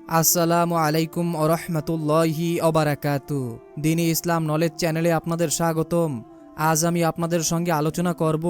আসসালামু আলাইকুম ওরহমতুল্লাহি ওবারাকাতু। দ্বীনি ইসলাম নলেজ চ্যানেলে আপনাদের স্বাগতম। আজ আমি আপনাদের সঙ্গে আলোচনা করব,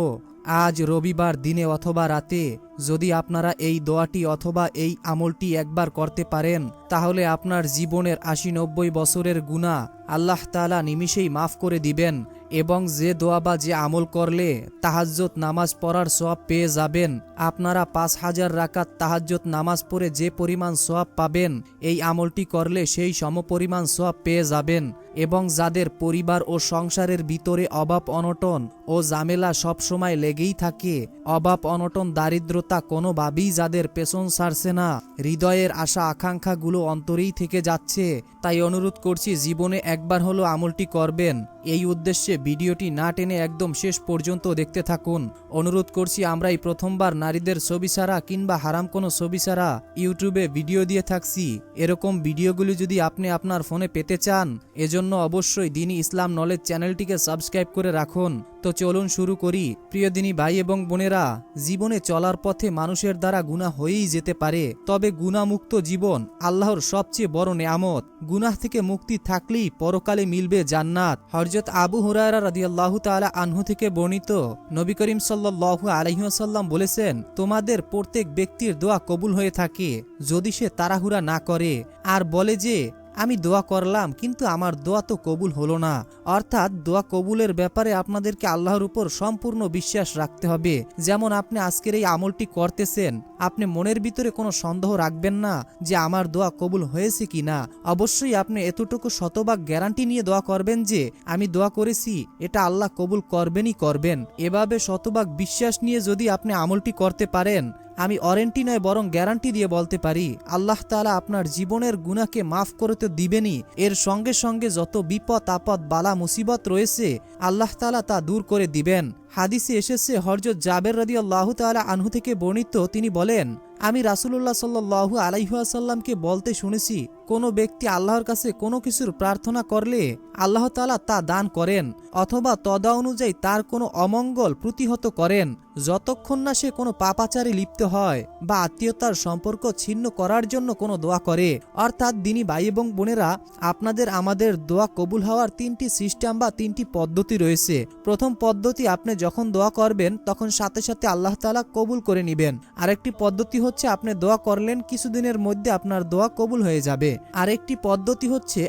আজ রবিবার দিনে অথবা রাতে যদি আপনারা এই দোয়াটি অথবা এই আমলটি একবার করতে পারেন, তাহলে আপনার জীবনের ৮০-৯০ বছরের গুনাহ আল্লাহ তাআলা নিমিষেই মাফ করে দিবেন এবং যে দোয়া বা যে আমল করলে তাহাজ্জুদ নামাজ পড়ার সওয়াব পেয়ে যাবেন। আপনারা ৫,০০০ রাকাত তাহাজ্জুদ নামাজ পড়ে যে পরিমাণ সওয়াব পাবেন, এই আমলটি করলে সেই সমপরিমাণ সওয়াব পেয়ে যাবেন। এবং যাদের পরিবার ও সংসারের ভিতরে অভাব অনটন ও ঝামেলা সবসময় লেগেই থাকে, অভাব অনটন দারিদ্রতা কোনোভাবেই যাদের পেছন ছাড়ছে না, হৃদয়ের আশা আকাঙ্ক্ষাগুলো অন্তরেই থেকে যাচ্ছে, তাই অনুরোধ করছি জীবনে একবার হলো আমলটি করবেন। এই উদ্দেশ্যে ভিডিওটি না টেনে একদম শেষ পর্যন্ত দেখতে থাকুন। অনুরোধ করছি, আমরা এই প্রথমবার নারীদের ছবি ছাড়া কিংবা হারাম কোনো ছবি ছাড়া ইউটিউবে ভিডিও দিয়ে থাকছি। এরকম ভিডিওগুলি যদি আপনি আপনার ফোনে পেতে চান, এজন্য অবশ্যই দ্বীনি ইসলাম নলেজ চ্যানেলটিকে সাবস্ক্রাইব করে রাখুন। তো চলুন শুরু করি। প্রিয় দ্বীনি ভাই এবং বোনেরা, জীবনে চলার পথে মানুষের দ্বারা গুনাহ হয়েই যেতে পারে, তবে গুনাহমুক্ত জীবন আল্লাহর সবচেয়ে বড় নেয়ামত। গুনাহ থেকে মুক্তি থাকলেই পরকালে মিলবে জান্নাত। হযরত আবু হুরায়রা রাদিয়াল্লাহু তাআলা আনহু থেকে বর্ণিত, নবী করিম সাল্লাল্লাহু আলাইহি ওয়াসাল্লাম বলেছেন, তোমাদের প্রত্যেক ব্যক্তির দোয়া কবুল হয়ে থাকে যদি সে তাড়াহুড়া না করে আর বলে যে আমি দোয়া করলাম কিন্তু আমার দোয়া তো কবুল হলো না। অর্থাৎ দোয়া কবুলের ব্যাপারে আপনাদেরকে আল্লাহর উপর সম্পূর্ণ বিশ্বাস রাখতে হবে। যেমন আপনি আজকের এই আমলটি করতেছেন, আপনি মনের ভিতরে কোনো সন্দেহ রাখবেন না যে আমার দোয়া কবুল হয়েছে কিনা। অবশ্যই আপনি এতটুকু শতভাগ গ্যারান্টি নিয়ে দোয়া করবেন যে আমি দোয়া করেছি, এটা আল্লাহ কবুল করবেনই করবেন। এভাবে শতভাগ বিশ্বাস নিয়ে যদি আপনি আমলটি করতে পারেন, আমি ওয়ারেন্টি নয় বরং গ্যারান্টি দিয়ে বলতে পারি, আল্লাহ তাআলা আপনার জীবনের গুনাহকে মাফ করে তো দিবেনই, এর সঙ্গে সঙ্গে যত বিপদ আপদ বালা মুসিবত রয়েছে আল্লাহ তাআলা তা দূর করে দিবেন। হাদিসে এসেছে, হযরত জাবের রাদিয়াল্লাহু তাআলা আনহু থেকে বর্ণিত, তিনি বলেন, আমি রাসূলুল্লাহ সাল্লাল্লাহু আলাইহি ওয়াসাল্লামকে বলতে শুনেছি, কোনো ব্যক্তি আল্লাহর কাছে কোনো কিছুর প্রার্থনা করলে আল্লাহ তাআলা তা দান করেন অথবা তদা অনুযায়ী তার কোনো অমঙ্গল প্রতিহত করেন, যতক্ষণ না সে কোনো পাপাচারে লিপ্ত হয় বা আত্মীয়তার সম্পর্ক ছিন্ন করার জন্য কোনো দোয়া করে। অর্থাৎ দ্বীনি ভাই এবং বোনেরা, আপনাদের আমাদের দোয়া কবুল হওয়ার ৩টি সিস্টেম বা ৩টি পদ্ধতি রয়েছে। প্রথম পদ্ধতি, আপনি যখন দোয়া করবেন তখন সাথে সাথে আল্লাহ তাআলা কবুল করে নেবেন। আরেকটি পদ্ধতি হচ্ছে, আপনি দোয়া করলেন কিছুদিনের মধ্যে আপনার দোয়া কবুল হয়ে যাবে। আরেকটি পদ্ধতি হচ্ছে,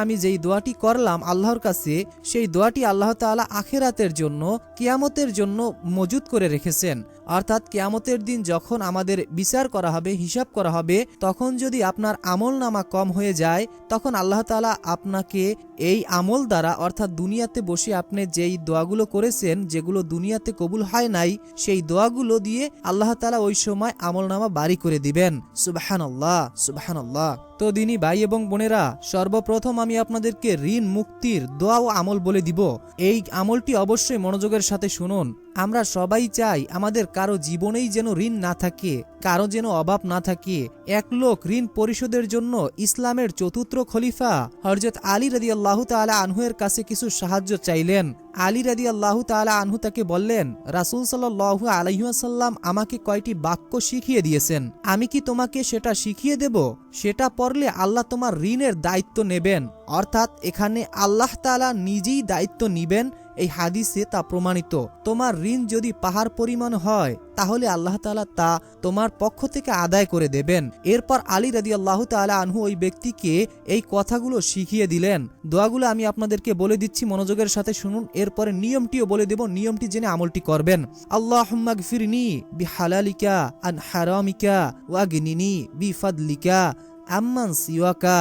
আমি যেই দোয়াটি করলাম আল্লাহর কাছে, সেই দোয়াটি আল্লাহ তাআলা আখিরাতের জন্য, কিয়ামতের জন্য মজুদ করে রেখেছেন। অর্থাৎ কিয়ামতের দিন যখন আমাদের বিচার করা হবে, হিসাব করা হবে, তখন যদি আপনার আমল নামা কম হয়ে যায়, তখন আল্লাহ তাআলা আপনাকে এই আমল দ্বারা, অর্থাৎ দুনিয়াতে বসে আপনি যেই দোয়াগুলো করেছেন, যেগুলো দুনিয়াতে কবুল হয় নাই, সেই দোয়াগুলো দিয়ে আল্লাহ তাআলা ওই সময় আমল নামা বাড়ি করে দিবেন। সুবহানাল্লাহ, সুবহানাল্লাহ। তো দ্বীনি ভাই এবং বোনেরা, সর্বপ্রথম আমি আপনাদেরকে ঋণ মুক্তির দোয়া ও আমল বলে দিব। এই আমলটি অবশ্যই মনোযোগের সাথে শুনুন। আমরা সবাই চাই আমাদের কারো জীবনেই যেন ঋণ না থাকে, কারো যেন অভাব না থাকে। এক লোক ঋণ পরিশোধের জন্য ইসলামের চতুর্থ খলিফা হযরত আলী রাদিয়াল্লাহু তাআলা আনহু এর কাছে কিছু সাহায্য চাইলেন। আলী রাদিয়াল্লাহু তাআলা আনহু তাকে বললেন, রাসূল সাল্লাল্লাহু আলাইহি ওয়াসাল্লাম আমাকে কয়টি বাক্য শিখিয়ে দিয়েছেন, আমি কি তোমাকে সেটা শিখিয়ে দেব? সেটা পড়লে আল্লাহ তোমার ঋণের দায়িত্ব নেবেন। অর্থাৎ এখানে আল্লাহ তাআলা নিজেই দায়িত্ব নিবেন। এই হাদিসে তা প্রমাণিত। তোমার ঋণ যদি পাহাড় পরিমাণ হয়, তাহলে আল্লাহ তাআলা তা তোমার পক্ষ থেকে আদায় করে দেবেন। এরপর আলী রাদিয়াল্লাহু তাআলা আনহু ওই ব্যক্তিকে এই কথাগুলো শিখিয়ে দিলেন। দোয়াগুলো আমি আপনাদেরকে বলে দিচ্ছি, মনোযোগের সাথে শুনুন। এরপরে নিয়মটিও বলে দেব, নিয়মটি জেনে আমলটি করবেন। আল্লাহুম্মা গফিরনি বিহালালিকা আন হারামিকা ওয়াগনিনি বিফাদলিকা আম্মান সিওয়াকা।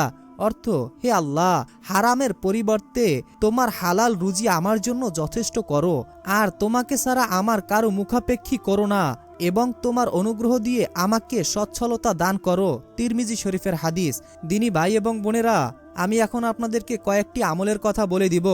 অর্থ, হে আল্লাহ, হারামের পরিবর্তে তোমার হালাল রুজি আমার জন্য যথেষ্ট করো, আর তোমাকে ছাড়া আমার কারো মুখাপেক্ষী করো না, এবং তোমার অনুগ্রহ দিয়ে আমাকে সচ্ছলতা দান করো। তিরমিজি শরীফের হাদিস। দ্বীনি ভাই এবং বোনেরা, আমি এখন আপনাদেরকে কয়েকটি আমলের কথা বলে দিব,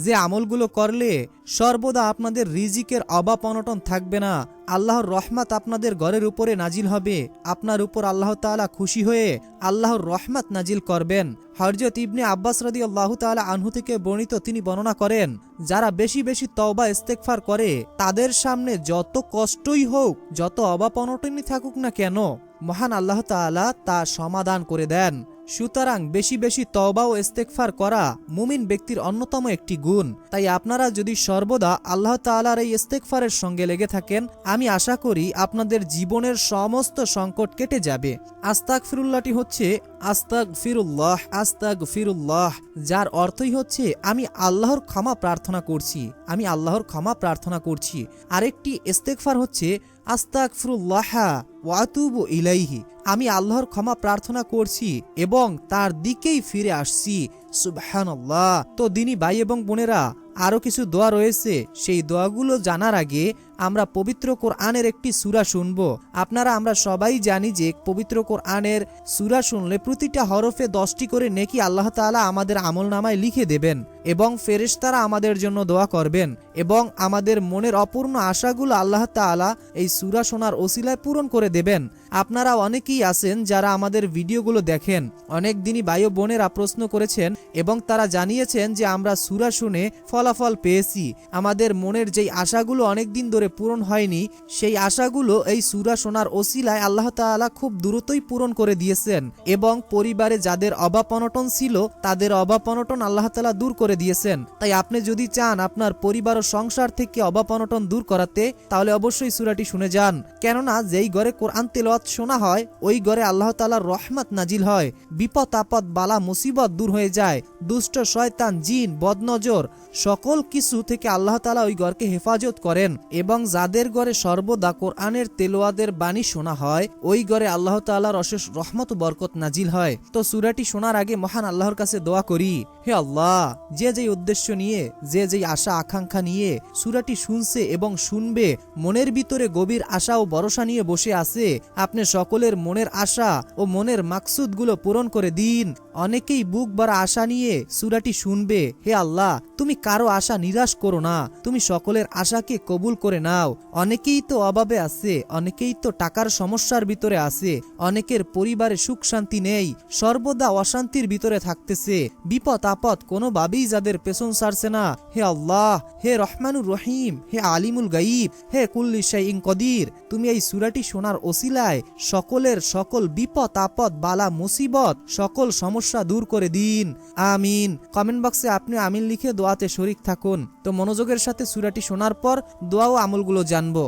যে আমলগুলো করলে সর্বদা আপনাদের রিজিকের অভাব অনটন থাকবে না, আল্লাহর রহমত আপনাদের ঘরের উপরে নাজিল হবে, আপনার উপর আল্লাহ তাআলা খুশি হয়ে আল্লাহর রহমত নাজিল করবেন। হযরত ইবনে আব্বাস রাদিয়াল্লাহু তাআলা আনহু থেকে বর্ণিত, তিনি বর্ণনা করেন, যারা বেশি বেশি তওবা ইস্তেগফার করে, তাদের সামনে যত কষ্টই হোক, যত অভাব অনটনই থাকুক না কেন, মহান আল্লাহ তাআলা তা সমাধান করে দেন। সুতরাং বেশি বেশি তওবা ও ইস্তেগফার করা মুমিন ব্যক্তির অন্যতম একটি গুণ। তাই আপনারা যদি সর্বদা আল্লাহ তাআলার এই ইস্তেগফারের সঙ্গে লেগে থাকেন, আমি আশা করি আপনাদের জীবনের সমস্ত সংকট কেটে যাবে। আস্তাগফিরুল্লাহটি হচ্ছে আস্তাগফিরুল্লাহ আস্তাগফিরুল্লাহ, যার অর্থই হচ্ছে আমি আল্লাহর ক্ষমা প্রার্থনা করছি, আমি আল্লাহর ক্ষমা প্রার্থনা করছি। আরেকটি ইস্তেগফার হচ্ছে আস্তাগফিরুল্লাহ ওয়া আতুবু ইলাইহি, আমি আল্লাহর ক্ষমা প্রার্থনা করছি এবং তার দিকেই ফিরে আসছি। সুবহানাল্লাহ। তো দিনী ভাই এবং বোনেরা, আরও কিছু দোয়া রয়েছে, সেই দোয়াগুলো জানার আগে আমরা পবিত্র কোরআনের একটি সূরা শুনব। আমরা সবাই জানি যে পবিত্র কোরআনের সূরা শুনলে প্রতিটা হরফে 10টি করে নেকি আল্লাহ তাআলা আমাদের আমলনামায় লিখে দেবেন এবং ফেরেশতারা আমাদের জন্য দোয়া করবেন এবং আমাদের মনের অপূর্ণ আশাগুলো আল্লাহ তাআলা এই সূরা শোনার ওসিলায় পূরণ করে দেবেন। আপনারা অনেকেই আছেন যারা আমাদের ভিডিওগুলো দেখেন, অনেক দিনই ভাই ও বোনেরা প্রশ্ন করেছেন এবং তারা জানিয়েছেন যে আমরা সূরা শুনে ফলাফল পেয়েছি। আমাদের মনের যেই আশাগুলো অনেক দিন ধরে পূরণ হয়নি, সেই আশাগুলো এই সূরা শোনার ওসিলায় আল্লাহ তাআলা খুব দ্রুতই পূরণ করে দিয়েছেন এবং পরিবারে যাদের অভাব অনটন ছিল তাদের অভাব অনটন আল্লাহ তাআলা দূর করে দিয়েছেন। তাই আপনি যদি চান আপনার পরিবার ও সংসার থেকে অভাব অনটন দূর করাতে, তাহলে অবশ্যই সূরাটি শুনে যান। কেননা যেই ঘরে কোরআন তেলাওয়াত শোনা হয় ওই ঘরে আল্লাহ তাআলার রহমত নাজিল হয়, বিপদ আপদ বালা মুসিবত দূর হয়ে যায়, দুষ্ট শয়তান জিন বদনজর সকল কিছু থেকে আল্লাহ তাআলা ওই ঘরকে হেফাজত করেন এবং যাদের ঘরে সর্বদা কোরআনের তেলাওয়াতের বাণী শোনা হয় ওই ঘরে আল্লাহ তাআলার অশেষ রহমত ও বরকত নাজিল হয়। তো সূরাটি শোনার আগে মহান আল্লাহর কাছে দোয়া করি, হে আল্লাহ, যে যেই উদ্দেশ্য নিয়ে, যে যেই আশা আকাঙ্ক্ষা নিয়ে সূরাটি শুনছে এবং শুনবে, মনের ভিতরে গভীর আশা ও ভরসা নিয়ে বসে আছে, আপনি সকলের মনের আশা ও মনের মাকসুদগুলো পূরণ করে দিন। অনেকেই বুক ভরা আশা নিয়ে সূরাটি শুনবে, হে আল্লাহ, তুমি কারো আশা নিরাশ করো না, তুমি সকলের আশাকে কবুল করে নাও। অনেকেই তো অভাবে আছে, অনেকেই তো টাকার সমস্যার ভিতরে আছে, অনেকের পরিবারে সুখ শান্তি নেই, সর্বদা অশান্তির ভিতরে থাকতেছে, বিপদ আপদ কোনোভাবেই যাদের পেছন ছাড়ছে না, হে আল্লাহ, হে রহমানুর রহিম, হে আলিমুল গাইব, হে কুল্লি শাইইন কদির, তুমি এই সূরাটি শোনার ওসিলায় সকলের সকল বিপদ আপদ বালা মুসিবত সকল সমস্যা দূর করে দিন, আমিন। কমেন্ট বক্সে আপনি আমিন লিখে দোয়াতে শরীক থাকুন। তো মনোযোগের সাথে সূরাটি শোনার পর দোয়া ও আমলগুলো জানবো।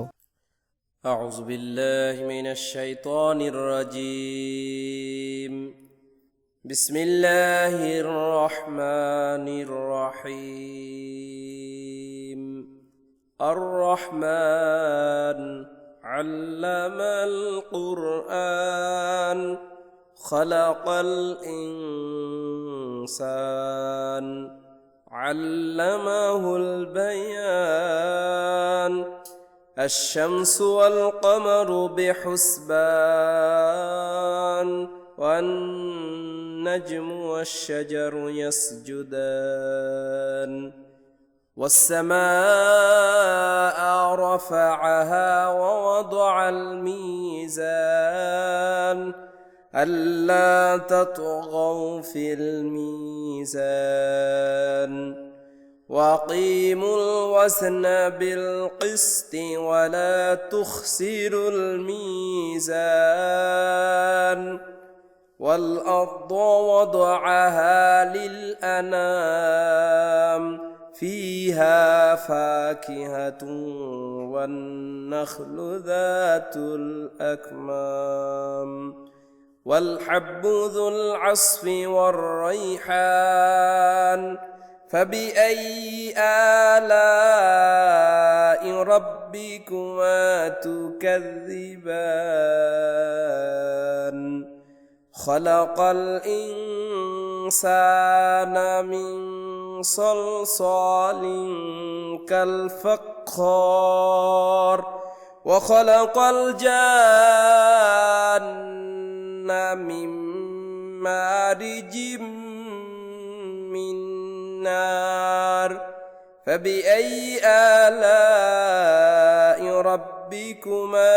আউযু বিল্লাহি মিনাশ শাইতানির রাজীম। বিসমিল্লাহির রহমানির রহিম। আর রহমান আল্লামাল কুরআন খালাকাল ইনসান আল্লামাহুল বায়ান। الشمس والقمر بحسبان والنجم والشجر يسجدان والسماء رفعها ووضع الميزان ألا تطغوا في الميزان وأقيموا الوزن بالقسط ولا تخسروا الميزان والأرض وضعها للأنام فيها فاكهة والنخل ذات الأكمام والحب ذو العصف والريحان فبأي آلاء ربكما تكذبان خلق الإنسان من صلصال كالفخار وخلق الجان من مارج من نار فبأي آلاء ربكما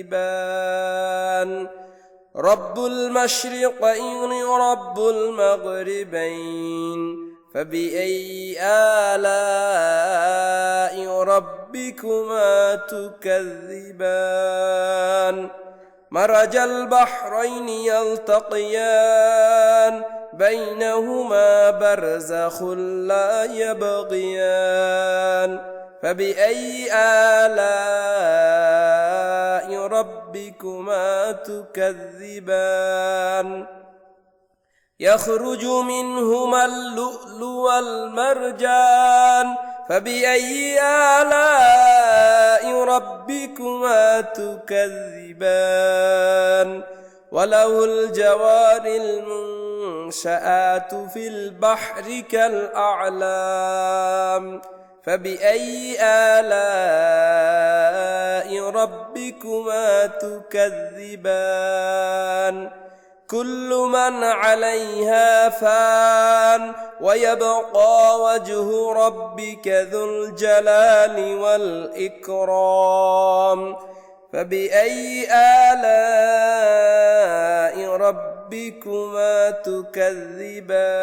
تكذبان رب المشرقين رب المغربين فبأي آلاء ربكما تكذبان مرج البحرين يلتقيان بينهما برزخ لا يبغيان فبأي آلاء ربكما تكذبان يخرج منهما اللؤلؤ والمرجان فبأي آلاء ربكما تكذبان وله الجوار المنشآت في البحر كالأعلام فبأي آلاء ربكما تكذبان كل من عليها فان ويبقى وجه ربك ذو الجلال والإكرام فبأي آلاء ربكما تكذبان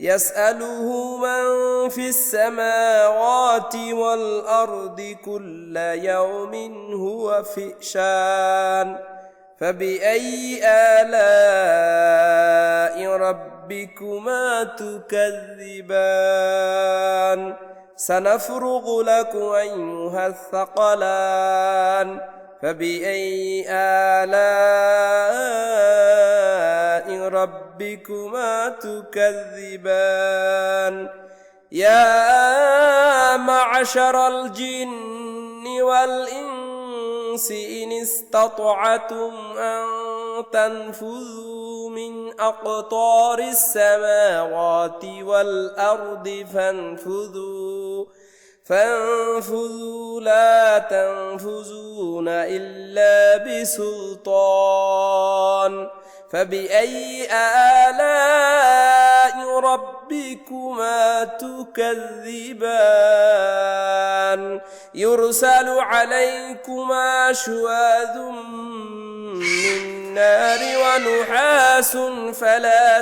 يسأله من في السماوات والأرض كل يوم هو في شان فبأي آلاء ربكما تكذبان سنفرغ لكم أيها الثقلان فبأي آلاء ربكما تكذبان يا معشر الجن والإنس إن استطعتم أن تنفذوا من أقطار السماوات والأرض فانفذوا لا تنفذون إلا بسلطان فبأي آلاء ربكما تكذبان يرسل عليكما شواذ من نار ونحاس فلا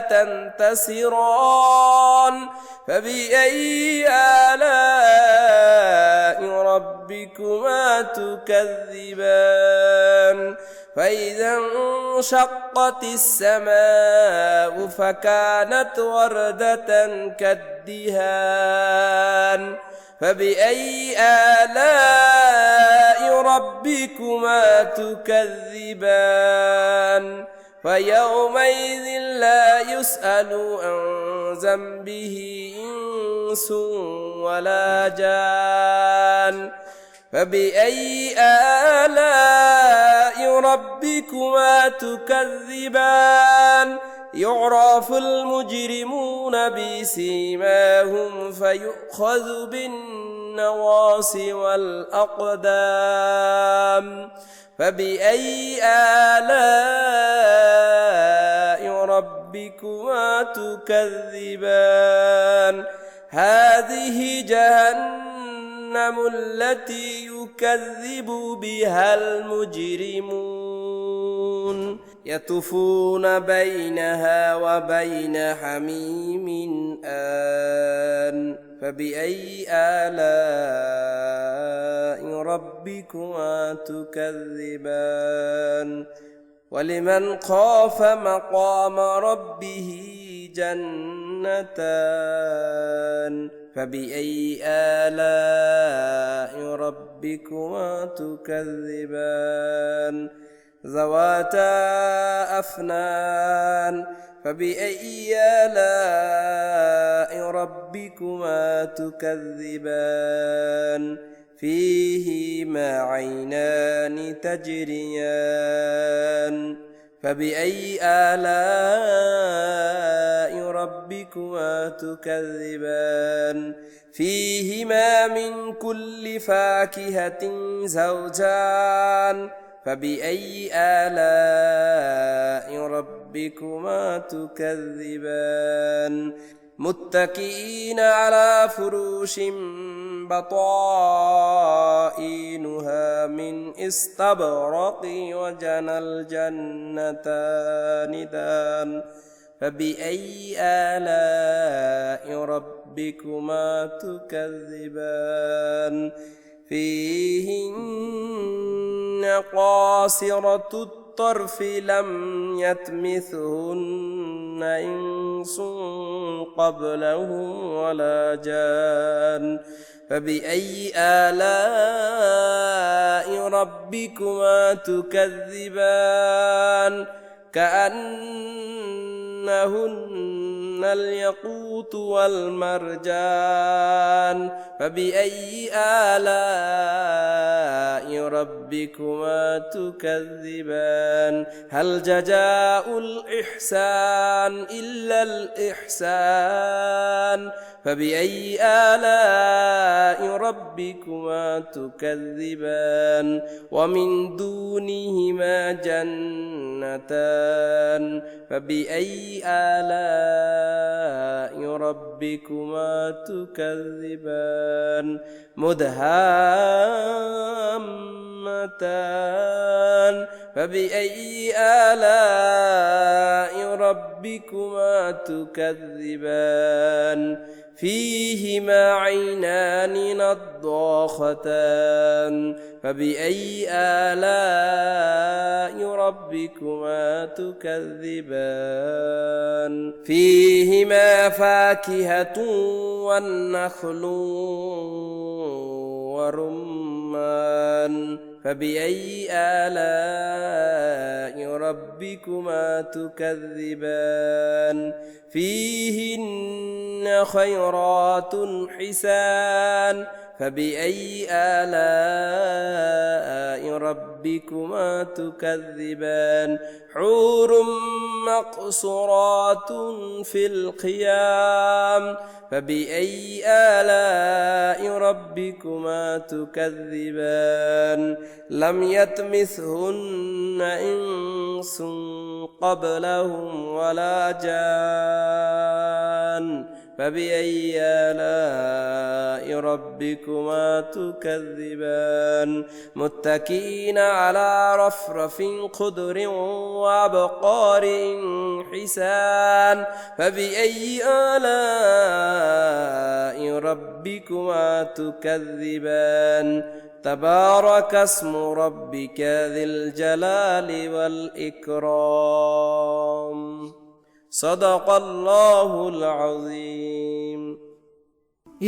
تنتصران فبأي آلاء ربكما تكذبان فإذا انشقت السماء فكانت وردة كالدهان فبأي آلاء ربكما تكذبان فيومئذ لا يسأل عن ذنبه إنس ولا جان فبأي آلاء ربكما تكذبان يعرف المجرمون بسيماهم فيؤخذ بالنواصي والأقدام فبأي آلاء ربكما تكذبان هذه جهنم التي يكذب بها المجرمون يطوفون بينها وبين حميم آن فبأي آلاء ربكما تكذبان ولمن خاف مقام ربه جنتان فبأي آلاء ربكما تكذبان ذواتا أفنان فبأي آلاء ربكما تكذبان فيهما عينان تجريان فبأي آلاء ربكما تكذبان فيهما من كل فاكهة زوجان فبأي آلاء ربكما تكذبان متكئين على فروش بطائنها من استبرق وجنى الجنتان دان فبأي آلاء ربكما تكذبان فيهن قاصرة الطرف لم يطمثهن إنس قبلهم ولا جان فبأي آلاء ربكما تكذبان كأنهن الياقوت والمرجان فبأي آلاء ربكما تكذبان هل جزاء الإحسان إلا الإحسان فبأي آلاء ربكما تكذبان ومن دونهما جنتان فبأي آلاء ربكما تكذبان مدهامتان فبأي آلاء ربكما تكذبان فيهما عينان نضاختان فبأي آلاء ربكما تكذبان فيهما فاكهة والنخل ورمان فبأي آلاء ربكما تكذبان فيهن خيرات حسان فبأي آلاء ربكما تكذبان حور مقصورات في الخيام فبأي آلاء ربكما تكذبان لم يطمثهن إنس قبلهم ولا جان فبأي آلاء ربكما تكذبان متكئين على رفرف خضر وأبقار حسان فبأي آلاء ربكما تكذبان تبارك اسم ربك ذي الجلال والإكرام صدق الله العظيم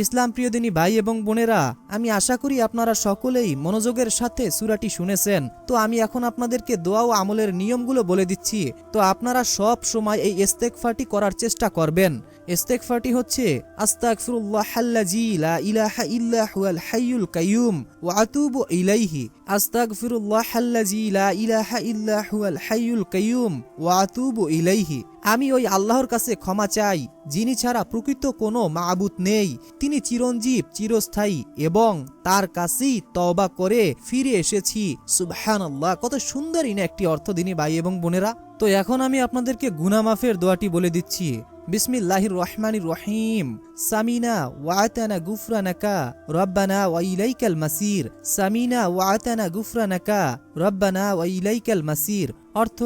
ইসলাম প্রিয় দিনী ভাই এবং বোনেরা, আমি আশা করি আপনারা সকলেই মনোযোগের সাথে সূরাটি শুনেছেন। তো আমি এখন আপনাদেরকে দোয়া ও আমলের নিয়মগুলো বলে দিচ্ছি। তো আপনারা সব সময় এই ইস্তেগফারটি করার চেষ্টা করবেন। ইস্তেগফারটি হচ্ছে আস্তাগফিরুল্লাহাল্লাযী লা ইলাহা ইল্লা হুয়াল হাইয়ুল কাইয়ুম ওয়া আতুবু ইলাইহি আস্তাগফিরুল্লাহাল্লাযী লা ইলাহা ইল্লা হুয়াল হাইয়ুল কাইয়ুম ওয়া আতুবু ইলাইহি। আমি ওই আল্লাহর কাছে ক্ষমা চাই যিনি ছাড়া প্রকৃত কোনো মাবুদ নেই, তিনি চিরঞ্জীব চিরস্থায়ী এবং তার কাছেই তওবা করে ফিরে এসেছি। সুবহানাল্লাহ, কত সুন্দর ইনা একটি অর্থ দিনী ভাই এবং বোনেরা। তো এখন আমি আপনাদেরকে গুনাহ মাফের দোয়াটি বলে দিচ্ছি। বিসমিল্লাহির রহমানির রহিম। সামিনা ওয়া আতানা গুফরানাকা রব্বানা ওয়া ইলাইকাল মাসির। সামিনা ওয়া আতানা গুফরানাকা রব্বানা ওয়া ইলাইকাল মাসির। অর্থ,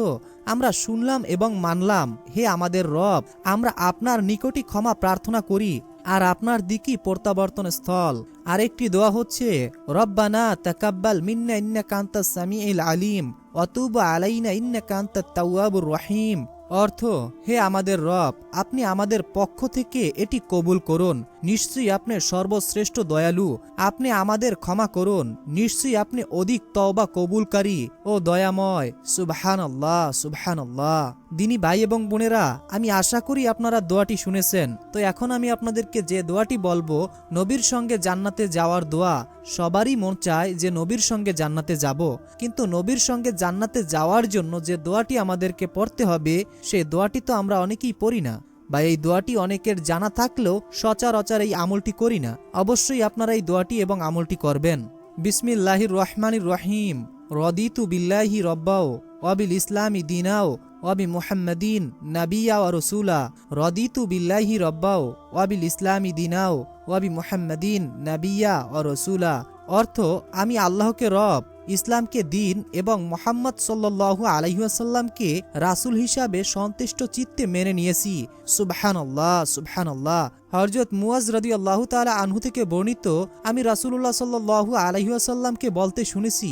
আমরা শুনলাম এবং মানলাম, হে আমাদের রব, আমরা আপনার নিকটই ক্ষমা প্রার্থনা করি আর আপনার দিকই প্রত্যাবর্তন স্থল। আরেকটি দোয়া হচ্ছে রব্বানা তাকাব্বাল মিন্না ইন্নাকা আনতাস সামিউল আলিম ওয়া তুব আলাইনা ইন্নাকা আনতাত তাওয়াবুর রহিম। অর্থ, হে আমাদের রব, আপনি আমাদের পক্ষ থেকে এটি কবুল করুন, নিশ্চয়ই আপনি সর্বশ্রেষ্ঠ দয়ালু, আপনি আমাদের ক্ষমা করুন, নিশ্চয়ই আপনি অধিক তওবা কবুলকারী ও দয়াময়। সুবহানাল্লাহ, সুবহানাল্লাহ। দিনী ভাই এবং বোনেরা, আমি আশা করি আপনারা দোয়াটি শুনেছেন। তো এখন আমি আপনাদেরকে যে দোয়াটি বলবো, নবীর সঙ্গে জান্নাতে যাওয়ার দোয়া। সবারই মন চায় যে নবীর সঙ্গে জান্নাতে যাব, কিন্তু নবীর সঙ্গে জান্নাতে যাওয়ার জন্য যে দোয়াটি আমাদেরকে পড়তে হবে, সেই দোয়াটি তো আমরা অনেকেই পড়ি না, বা এই দোয়াটি অনেকের জানা থাকলেও সচরাচর এই আমলটি করি না। অবশ্যই আপনারা এই দোয়াটি এবং আমলটি করবেন। বিসমিল্লাহির রহমানির রহিম। রদিতু বিল্লাহি রব্বাও ওয়া বিল ইসলামি দীনাও ওয়া বি মুহাম্মাদিন নাবিয়্যা ওয়া রাসূলা। রদিতু বিল্লাহি রব্বাও ওয়া বিল ইসলামি দীনাও ওয়া বি মুহাম্মাদিন নাবিয়্যা ওয়া রাসূলা। অর্থ, আমি আল্লাহকে রব ইসলামকে দিন এবং মুহাম্মদ সাল্লাল্লাহু আলাইহি ওয়াসাল্লামকে রাসূল হিসাবে সন্তুষ্ট চিত্তে মেনে নিয়েছি। সুবহানাল্লাহ সুবহানাল্লাহ। হযরত মুয়াজ রাদিয়াল্লাহু তাআলা আনহু থেকে বর্ণিত, আমি রাসূলুল্লাহ সাল্লাল্লাহু আলাইহি ওয়াসাল্লামকে বলতে শুনেছি,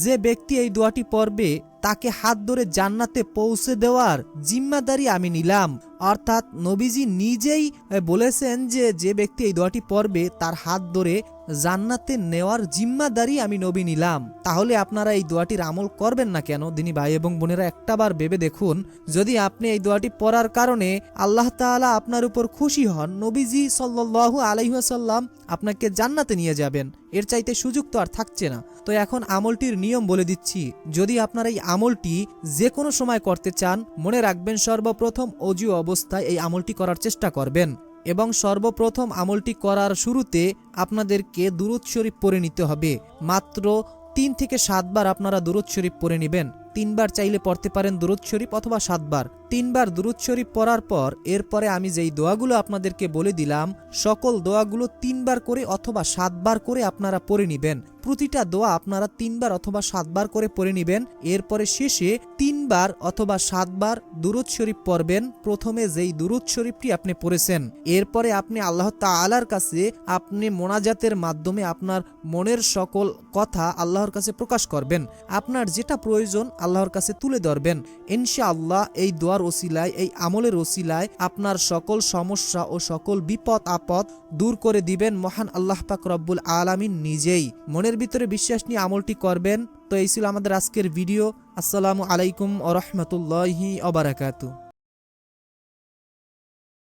যে ব্যক্তি এই দোয়াটি পড়বে তাকে হাত ধরে জান্নাতে পৌঁছে দেওয়ার জিম্মাদারি আমি নিলাম। অর্থাৎ নবীজি নিজেই বলেছেন যে যে ব্যক্তি এই দোয়াটি পড়বে তার হাত ধরে জান্নাতে নেওয়ার জিম্মাদারি আমি নবী নিলাম। তাহলে আপনারা এই দোয়াটির আমল করবেন না কেন? দিনী ভাই এবং বোনেরা, একটাবার ভেবে দেখুন, যদি আপনি এই দোয়াটি পড়ার কারণে আল্লাহ তাআলা আপনার উপর খুশি হন, নবীজি সাল্লাল্লাহু আলাইহি ওয়াসাল্লাম আপনাকে জান্নাতে নিয়ে যাবেন, এর চাইতে সুযোগ তো আর থাকছে না। তো এখন আমলটির নিয়ম বলে দিচ্ছি। যদি আপনারা এই আমলটি যে কোনো সময় করতে চান, মনে রাখবেন সর্বপ্রথম অজু অবস্থায় এই আমলটি করার চেষ্টা করবেন এবং সর্বপ্রথম আমলটি করার শুরুতে আপনাদেরকে দুরূদ শরীফ পড়ে নিতে হবে। মাত্র 3 থেকে 7 বার আপনারা দুরূদ শরীফ পড়ে নেবেন। 3 বার চাইলে পড়তে পারেন দুরূদ শরীফ, অথবা 7 বার। 3 বার দুরূদ শরীফ পড়ার পর এরপরে আমি যেই দোয়াগুলো আপনাদেরকে বলে দিলাম, সকল দোয়াগুলো 3 বার করে অথবা 7 বার করে আপনারা পড়ে নেবেন। প্রতিটা দোয়া আপনারা 3 বার অথবা 7 বার করে পড়ে নেবেন। এরপরে শেষে 3 বার অথবা 7 বার দুরূদ শরীফ পড়বেন, প্রথমে যেই দুরূদ শরীফটি আপনি পড়েছেন। এরপরে আপনি আল্লাহ তাআলার কাছে আপনি মোনাজাতের মাধ্যমে আপনার মনের সকল কথা আল্লাহর কাছে প্রকাশ করবেন। আপনার যেটা প্রয়োজন আল্লাহর কাছে তুলে ধরবেন। ইনশাআল্লাহ এই দোয়ার ওসিলায়, এই আমলের ওসিলায় আপনার সকল সমস্যা ও সকল বিপদ আপদ দূর করে দিবেন মহান আল্লাহ পাক রব্বুল আলামিন নিজেই। মনের ভিতরে বিশ্বাস নিয়ে আমলটি করবেন। তো এই ছিল আমাদের আজকের ভিডিও। আসসালামু আলাইকুম ওয়া রাহমাতুল্লাহি ওয়া বারাকাতুহু।